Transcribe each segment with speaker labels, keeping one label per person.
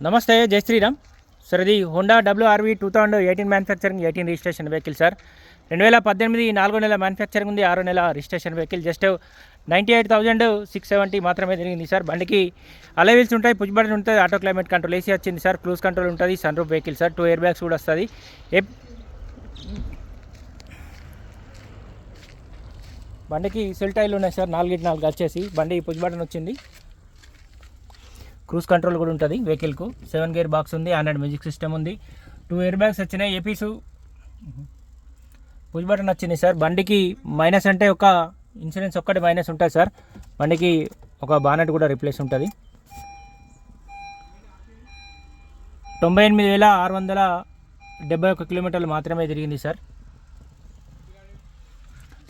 Speaker 1: నమస్తే, జై శ్రీరామ్ సార్. ఇది Honda WRV 2018 manufacturing 18 registration vehicle sir. 2018 4 నెల మ్యానుఫ్యాక్చరింగ్ ఉంది, 6 నెల రిజిస్ట్రేషన్ వెహికల్. జస్ట్ 98,670 మాత్రమే తిరిగింది సార్. బండికి అలవీల్స్ ఉంటాయి, పుష్ బటన్ ఉంటుంది, ఆటో క్లైమేట్ కంట్రోల్ ఏసీ వచ్చింది సార్, క్రూజ్ కంట్రోల్ ఉంటుంది, sunroof vehicle sir, 2 airbags కూడా వస్తుంది. బండికి సెల్ టైర్లు ఉన్నాయి సార్, 4 వచ్చేసి. బండి పుష్ బటన్ వచ్చింది, క్రూజ్ కంట్రోల్ కూడా ఉంటుంది వెహికల్కు. 7 గేర్ బాక్స్ ఉంది, ఆండ్రాయిడ్ మ్యూజిక్ సిస్టమ్ ఉంది, 2 ఎయిర్ బ్యాగ్స్ వచ్చినాయి, ఏపీసు పుష్ బటన్ వచ్చింది సార్. బండికి మైనస్ అంటే ఒక ఇన్సూరెన్స్ ఒక్కటి మైనస్ ఉంటుంది సార్. బండికి ఒక బానెట్ కూడా రిప్లేస్ ఉంటుంది. 98,671 కిలోమీటర్లు మాత్రమే తిరిగింది sir.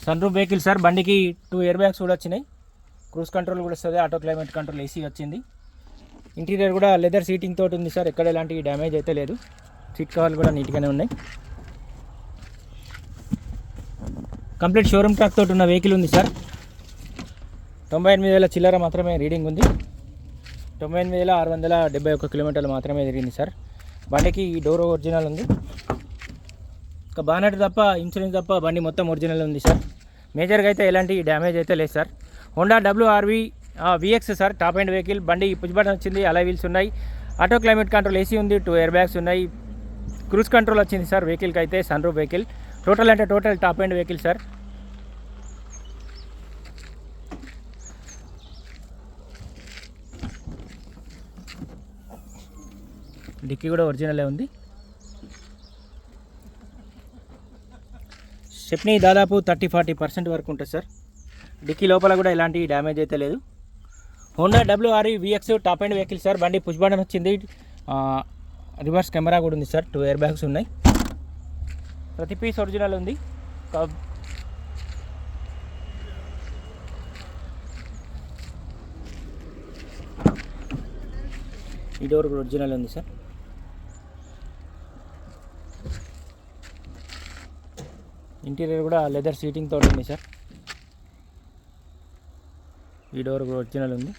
Speaker 1: Sunroof vehicle sir. బండికి 2 ఎయిర్ బ్యాగ్స్ కూడా వచ్చినాయి, క్రూజ్ కంట్రోల్ కూడా వస్తుంది, ఆటో క్లైమేట్ కంట్రోల్ ఏసీ వచ్చింది. ఇంటీరియర్ కూడా లెదర్ సీటింగ్ తోటి ఉంది సార్, ఎక్కడ ఎలాంటి డ్యామేజ్ అయితే లేదు. సీట్ కవర్లు కూడా నీట్గానే ఉన్నాయి. కంప్లీట్ షోరూమ్ ట్రాక్ తోటి ఉన్న వెహికల్ ఉంది సార్. 98,000 చిల్లర మాత్రమే రీడింగ్ ఉంది. 98,671 కిలోమీటర్లు మాత్రమే తిరిగింది సార్. బండికి డోర్ ఒరిజినల్ ఉంది, ఇంకా బానెట్ తప్ప, ఇన్సూరెన్స్ తప్ప బండి మొత్తం ఒరిజినల్ ఉంది సార్. మేజర్గా అయితే ఎలాంటి డ్యామేజ్ అయితే లేదు sir. Honda WRV VX sir, top end vehicle. బండి పుష్ బటన్ వచ్చింది, అలై వీల్స్ ఉన్నాయి, ఆటో క్లైమేట్ కంట్రోల్ ఏసీ ఉంది, 2 ఎయిర్ బ్యాగ్స్ ఉన్నాయి, క్రూజ్ కంట్రోల్ వచ్చింది సార్ వెహికల్కి అయితే. Sunroof vehicle. టోటల్ అంటే total top end vehicle sir. డిక్కీ కూడా ఒరిజినలే ఉంది. స్టెప్నీ దాదాపు 30-40% వరకు ఉంటుంది సార్. డిక్కీ లోపల కూడా ఎలాంటి డ్యామేజ్ అయితే లేదు. Honda WRV VX top end vehicle sir. బండి పుష్ బటన్ వచ్చింది, రివర్స్ కెమెరా కూడా ఉంది సార్, 2 ఎయిర్ బ్యాగ్స్ ఉన్నాయి, ప్రతి పీస్ ఒరిజినల్ ఉంది. ఈ డోర్ కూడా ఒరిజినల్ ఉంది సార్. ఇంటీరియర్ కూడా లెదర్ సీటింగ్ తోటి ఉంది సార్. ఈ డోర్ కూడా ఒరిజినల్ ఉంది,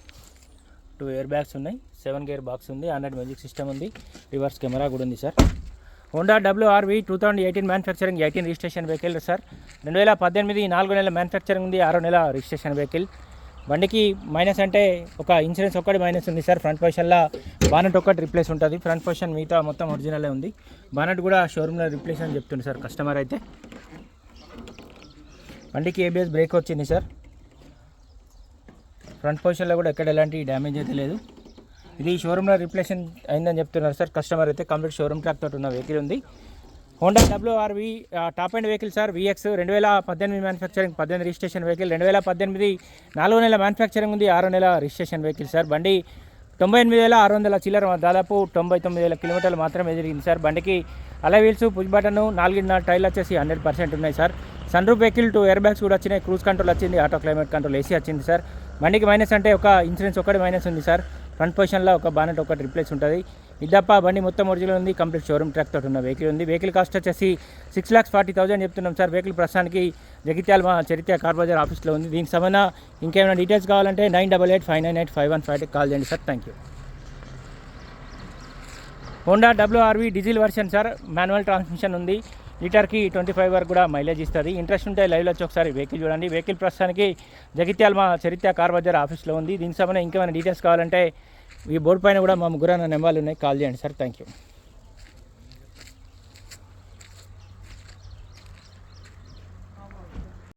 Speaker 1: 2 ఎయిర్ బ్యాగ్స్ ఉన్నాయి, 7 గేర్ బాక్స్ ఉంది, ఆండ్రాయిడ్ మ్యూజిక్ సిస్టమ్ ఉంది, రివర్స్ కెమెరా కూడా ఉంది sir. Honda WRV 2018 manufacturing 18 registration vehicle sir. 2018 4 నెలల మ్యానుఫ్యాక్చరింగ్ ఉంది, 6 నెలల రిజిస్ట్రేషన్ వెహికల్. బండికి మైనస్ అంటే ఒక ఇన్సూరెన్స్ ఒక్కటి మైనస్ ఉంది సార్. ఫ్రంట్ పొజిషన్లో బానెట్ ఒక్కటి రిప్లేస్ ఉంటుంది, ఫ్రంట్ పొజిషన్ మిగతా మొత్తం ఒరిజినలే ఉంది. బానెట్ కూడా షోరూమ్లో రిప్లేస్ అని చెప్తుంది సార్ కస్టమర్ అయితే. బండికి ABS బ్రేక్ వచ్చింది సార్. ఫ్రంట్ పొజిషన్లో కూడా ఎక్కడ ఎలాంటి డ్యామేజ్ అయితే లేదు. ఇది షోరూమ్లో రిప్లేషన్ అయిందని చెప్తున్నారు సార్ కస్టమర్ అయితే. కంప్లీట్ షోరూమ్ ట్రాక్ తోటి ఉన్న వెహికల్ ఉంది. Honda WRV top end vehicle sir. VX 2018 manufacturing 18 registration vehicle. 2018 4 నెలల మ్యానుఫ్యాక్చరింగ్ ఉంది, 6 నెలల రిజిస్ట్రేషన్ వెహికల్ సార్. బండి 98,600 చిల్లర, దాదాపు 99,000 కిలోమీటర్లు మాత్రమే తిరిగింది సార్. బండికి అలై వీల్స్, పుష్ బటన్, 4 టైర్లు వచ్చేసి 100% ఉన్నాయి sir. Sunroof vehicle, 2 airbags కూడా వచ్చినాయి, క్రూజ్ కంట్రోల్ వచ్చింది, ఆటో క్లైమేట్ కంట్రోల్ ఏసీ వచ్చింది సార్. బండికి మైనస్ అంటే ఒక ఇన్సూరెన్స్ ఒకటి మైనస్ ఉంది సార్. ఫ్రంట్ పొజిషన్లో ఒక బానెట్ ఒకటి రిప్లేస్ ఉంటుంది. ఇదప్ప బండి మొత్తం ఒరిజినల్ ఉంది, కంప్లీట్ షోరూమ్ ట్రాక్ తోటి ఉన్న వెహికల్ ఉంది. వెహికల్ కాస్ట్ వచ్చేసి 6,40,000 చెప్తున్నాం సార్. వెహికల్ ప్రస్తుతానికి జగిత్యాల మా చరిత్ర కార్ బజార్ ఆఫీస్లో ఉంది. దీనికి సంబంధ ఇంకేమైనా డీటెయిల్స్ కావాలంటే 9885985158 కాల్ చేయండి sir. Thank you. Honda WRV diesel version sir. Manual transmission ఉంది, లీటర్కి 25 వరకు కూడా మైలేజ్ ఇస్తుంది. ఇంట్రెస్ట్ ఉంటే లైవ్లో వచ్చి ఒకసారి వెహికల్ చూడండి. వెహికల్ ప్రస్తుతానికి జగిత్యాల మా చరిత్ర కార్ బజార్ ఆఫీస్లో ఉంది. దీనికి సంబంధించి ఇంకేమైనా డీటెయిల్స్ కావాలంటే ఈ బోర్డు పైన కూడా మా ముగ్గురు నెంబర్లు ఉన్నాయి, కాల్ చేయండి సార్. Thank you.